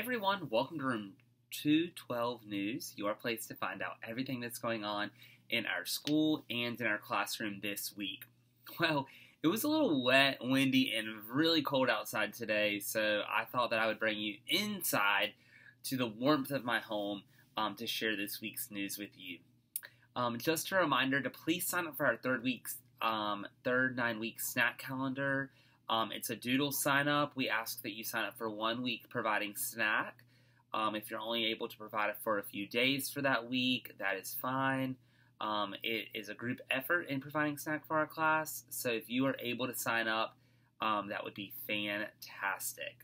everyone, welcome to Room 212 News, your place to find out everything that's going on in our school and in our classroom this week. Well, it was a little wet, windy, and really cold outside today, so I thought that I would bring you inside to the warmth of my home to share this week's news with you. Just a reminder to please sign up for our third 9-week snack calendar. It's a doodle sign up. We ask that you sign up for 1 week providing snack. If you're only able to provide it for a few days for that week, that is fine. It is a group effort in providing snack for our class, so if you are able to sign up, that would be fantastic.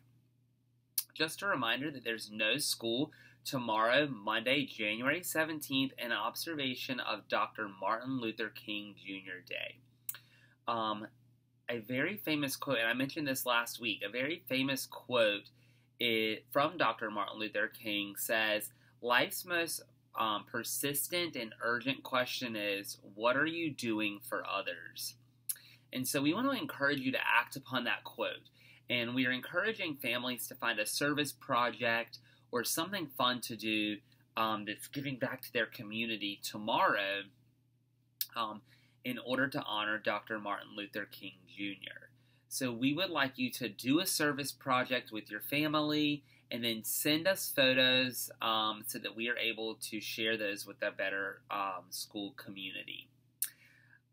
Just a reminder that there's no school tomorrow, Monday, January 17th, in observation of Dr. Martin Luther King Jr. Day. A very famous quote, and I mentioned this last week, a very famous quote from Dr. Martin Luther King says, "Life's most persistent and urgent question is, what are you doing for others?" And so we want to encourage you to act upon that quote. And we are encouraging families to find a service project or something fun to do that's giving back to their community tomorrow in order to honor Dr. Martin Luther King Jr. So we would like you to do a service project with your family and then send us photos so that we are able to share those with a better school community.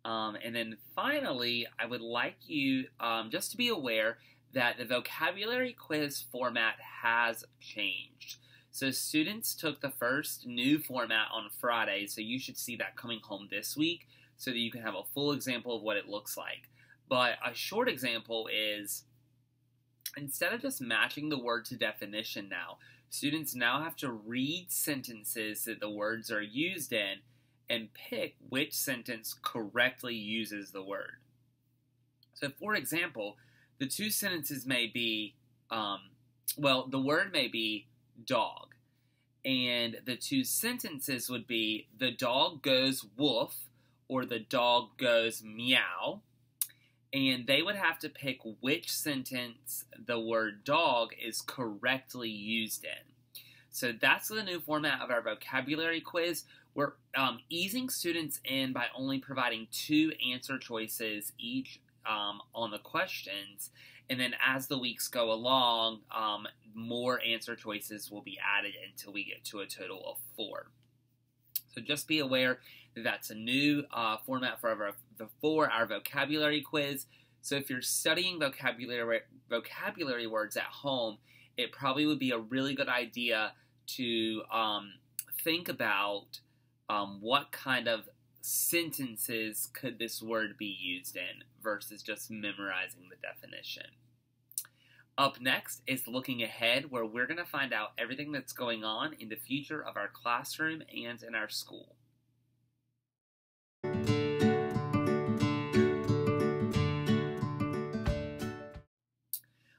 And then finally, I would like you just to be aware that the vocabulary quiz format has changed. So students took the first new format on Friday, so you should see that coming home this week so that you can have a full example of what it looks like. But a short example is, instead of just matching the word to definition now, students now have to read sentences that the words are used in and pick which sentence correctly uses the word. So for example, the two sentences may be, the word may be dog. And the two sentences would be, the dog goes woof, or the dog goes meow. And they would have to pick which sentence the word dog is correctly used in. So that's the new format of our vocabulary quiz. We're easing students in by only providing 2 answer choices each on the questions. And then as the weeks go along, more answer choices will be added until we get to a total of 4. So just be aware that that's a new format for our vocabulary quiz. So if you're studying vocabulary words at home, it probably would be a really good idea to think about what kind of sentences could this word be used in versus just memorizing the definition. Up next is looking ahead, where we're going to find out everything that's going on in the future of our classroom and in our school.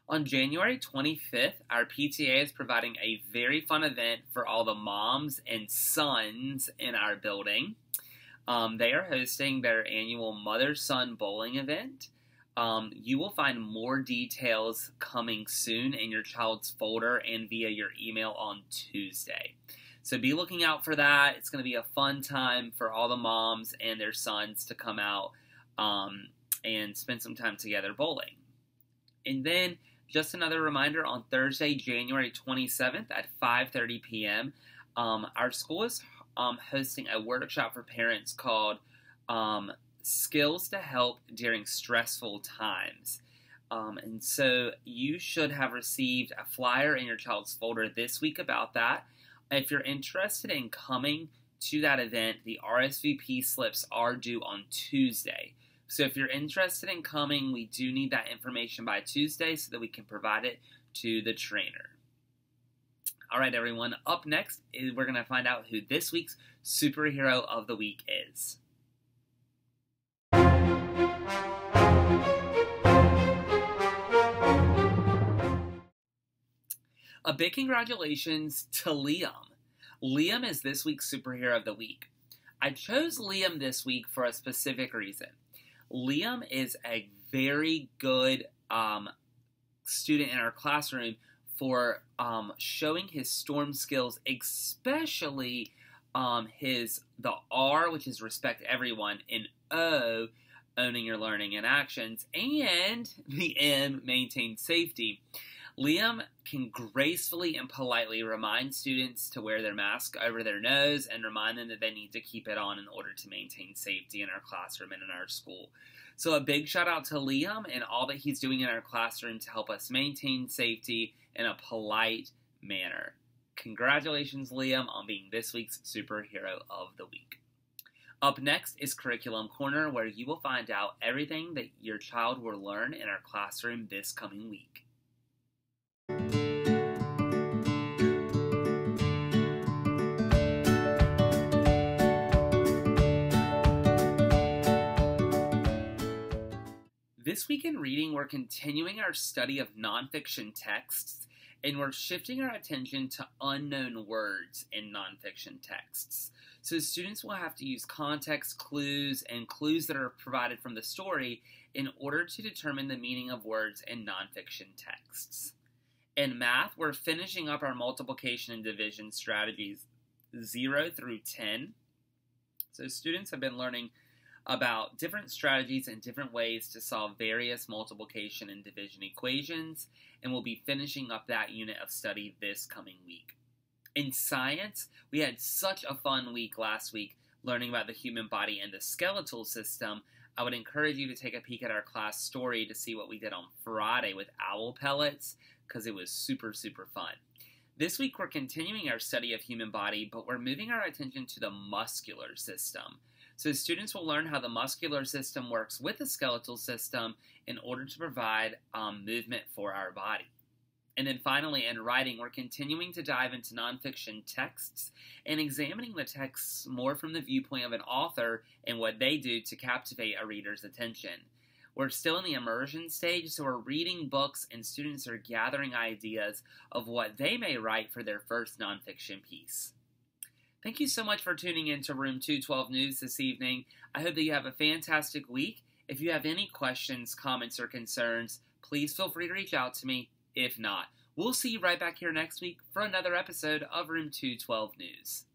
On January 25th, our PTA is providing a very fun event for all the moms and sons in our building. They are hosting their annual Mother-Son Bowling event. You will find more details coming soon in your child's folder and via your email on Tuesday. So be looking out for that. It's going to be a fun time for all the moms and their sons to come out and spend some time together bowling. And then just another reminder, on Thursday, January 27th at 5:30 p.m., our school is hosting a workshop for parents called Skills to Help During Stressful Times. And so you should have received a flyer in your child's folder this week about that. If you're interested in coming to that event, the RSVP slips are due on Tuesday. So if you're interested in coming, we do need that information by Tuesday so that we can provide it to the trainer. All right, everyone, up next we're going to find out who this week's superhero of the week is. A big congratulations to Liam. Liam is this week's superhero of the week. I chose Liam this week for a specific reason. Liam is a very good student in our classroom for showing his storm skills, especially the R, which is respect everyone, and O, owning your learning and actions, and the M, maintain safety. Liam can gracefully and politely remind students to wear their mask over their nose and remind them that they need to keep it on in order to maintain safety in our classroom and in our school. So a big shout out to Liam and all that he's doing in our classroom to help us maintain safety in a polite manner. Congratulations, Liam, on being this week's Superhero of the Week. Up next is Curriculum Corner, where you will find out everything that your child will learn in our classroom this coming week. This week in reading, we're continuing our study of nonfiction texts, and we're shifting our attention to unknown words in nonfiction texts. So students will have to use context clues and clues that are provided from the story in order to determine the meaning of words in nonfiction texts. In math, we're finishing up our multiplication and division strategies 0 through 10. So students have been learning about different strategies and different ways to solve various multiplication and division equations, and we'll be finishing up that unit of study this coming week. In science, we had such a fun week last week learning about the human body and the skeletal system. I would encourage you to take a peek at our class story to see what we did on Friday with owl pellets, because it was super, super fun. This week we're continuing our study of human body, but we're moving our attention to the muscular system. So students will learn how the muscular system works with the skeletal system in order to provide movement for our body. And then finally, in writing, we're continuing to dive into nonfiction texts and examining the texts more from the viewpoint of an author and what they do to captivate a reader's attention. We're still in the immersion stage, so we're reading books and students are gathering ideas of what they may write for their first nonfiction piece. Thank you so much for tuning in to Room 212 News this evening. I hope that you have a fantastic week. If you have any questions, comments, or concerns, please feel free to reach out to me. If not, we'll see you right back here next week for another episode of Room 212 News.